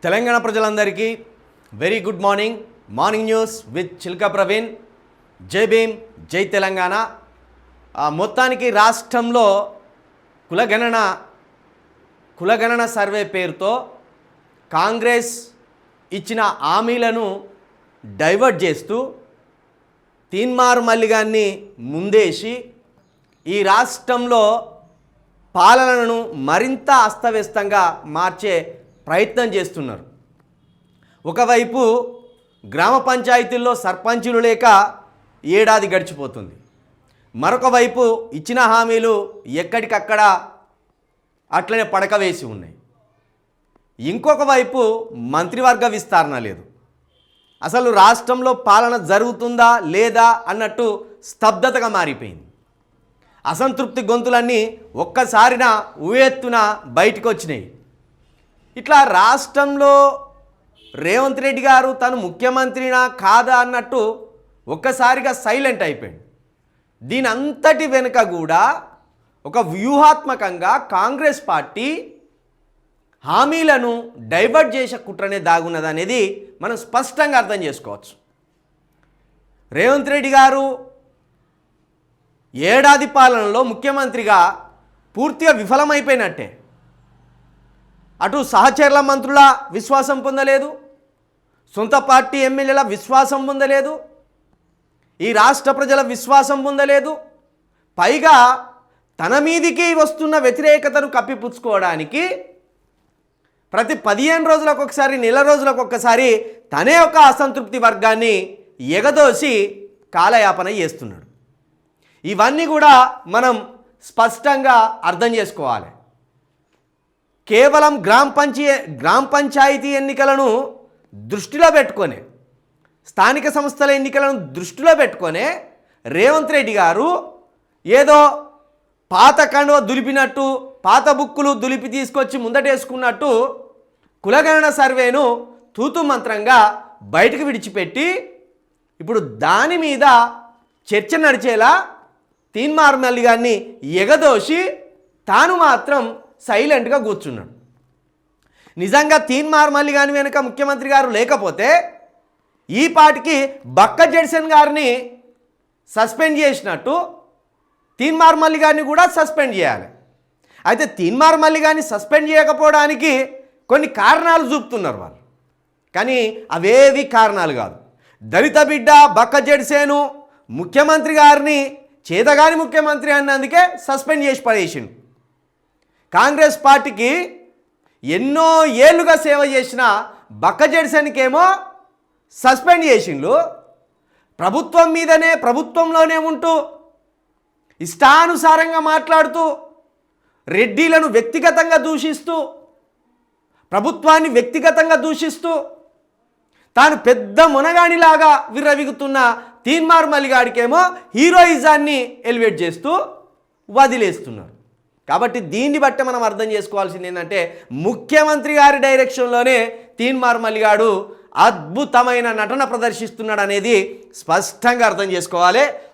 తెలంగాణ ప్రజలందరికీ very good morning. Morning news with Chilka Praveen. జై భీమ్, జై తెలంగాణ. మొత్తానికి రాష్ట్రంలో కులగణన సర్వే పేరుతో కాంగ్రెస్ ఇచ్చిన హామీలను డైవర్ట్ చేస్తూ తీన్మార్ మల్లిగాన్ని ముందేసి ఈ రాష్ట్రంలో పాలనను మరింత అస్తవ్యస్తంగా మార్చే ప్రయత్నం చేస్తున్నారు. ఒకవైపు గ్రామ పంచాయతీల్లో సర్పంచులు లేక ఏడాది గడిచిపోతుంది. మరొక వైపు ఇచ్చిన హామీలు ఎక్కడికక్కడ అట్లనే పడక వేసి ఉన్నాయి. ఇంకొక వైపు మంత్రివర్గ విస్తరణ లేదు. అసలు రాష్ట్రంలో పాలన జరుగుతుందా లేదా అన్నట్టు స్తబ్దతగా మారిపోయింది. అసంతృప్తి గొంతులన్నీ ఒక్కసారిన ఊయెత్తున బయటకు వచ్చినాయి. ఇట్లా రాష్ట్రంలో రేవంత్ రెడ్డి గారు తను ముఖ్యమంత్రినా కాదా అన్నట్టు ఒక్కసారిగా సైలెంట్ అయిపోయింది. దీని అంతటి వెనుక కూడా ఒక వ్యూహాత్మకంగా కాంగ్రెస్ పార్టీ హామీలను డైవర్ట్ చేసే కుట్రనే దాగున్నదనేది మనం స్పష్టంగా అర్థం చేసుకోవచ్చు. రేవంత్ రెడ్డి గారు ఏడాది పాలనలో ముఖ్యమంత్రిగా పూర్తిగా విఫలమైపోయినట్టే. అటు సహచరుల మంత్రుల విశ్వాసం పొందలేదు, సొంత పార్టీ ఎమ్మెల్యేల విశ్వాసం పొందలేదు, ఈ రాష్ట్ర ప్రజల విశ్వాసం పొందలేదు. పైగా తన మీదికి వస్తున్న వ్యతిరేకతను కప్పిపుచ్చుకోవడానికి ప్రతి 15 రోజులకు ఒకసారి, నెల రోజులకు ఒక్కసారి తనే ఒక అసంతృప్తి వర్గాన్ని ఎగదోసి కాలయాపన చేస్తున్నాడు. ఇవన్నీ కూడా మనం స్పష్టంగా అర్థం చేసుకోవాలి. కేవలం గ్రామ పంచాయతీ ఎన్నికలను దృష్టిలో పెట్టుకొని, స్థానిక సంస్థల ఎన్నికలను దృష్టిలో పెట్టుకొని రేవంత్ రెడ్డి గారు ఏదో పాత కండువ దులిపినట్టు, పాత బుక్కులు దులిపి తీసుకొచ్చి ముందటేసుకున్నట్టు కులగణన సర్వేను తూతు మంత్రంగా బయటకు విడిచిపెట్టి ఇప్పుడు దాని మీద చర్చ నడిచేలా తీన్మార్ మల్లిగాన్ని ఎగదోసి తాను మాత్రం సైలెంట్గా కూర్చున్నాడు. నిజంగా తీన్మార్ మల్లిగాని వెనుక ముఖ్యమంత్రి గారు లేకపోతే ఈ పాటికి బక్క జడ్సన్ గారిని సస్పెండ్ చేసినట్టు తీన్మార్ మల్లిగాన్ని కూడా సస్పెండ్ చేయాలి. అయితే తీన్మార్ మల్లిగాన్ని సస్పెండ్ చేయకపోవడానికి కొన్ని కారణాలు చూపుతున్నారు వాళ్ళు. కానీ అవేవి కారణాలు కాదు. దళిత బిడ్డ బక్క జడ్సేను ముఖ్యమంత్రి గారిని చేతగాని ముఖ్యమంత్రి అన్నందుకే సస్పెండ్ చేసి పడేసిండు. కాంగ్రెస్ పార్టీకి ఎన్నో ఏళ్ళుగా సేవ చేసిన బక్క జడ్సన్కేమో సస్పెండ్ చేసిండు. ప్రభుత్వం మీదనే, ప్రభుత్వంలోనే ఉంటూ ఇష్టానుసారంగా మాట్లాడుతూ, రెడ్డిలను వ్యక్తిగతంగా దూషిస్తూ, ప్రభుత్వాన్ని వ్యక్తిగతంగా దూషిస్తూ, తాను పెద్ద మునగానిలాగా విర్రవిగుతున్న తీన్మార్ మల్లిగాడికేమో హీరోయిజాన్ని ఎలివేట్ చేస్తూ వదిలేస్తున్నారు. కాబట్టి దీన్ని బట్టి మనం అర్థం చేసుకోవాల్సింది ఏంటంటే ముఖ్యమంత్రి గారి డైరెక్షన్లోనే తీన్మార్ మల్లిగాడు అద్భుతమైన నటన ప్రదర్శిస్తున్నాడు అనేది స్పష్టంగా అర్థం చేసుకోవాలి.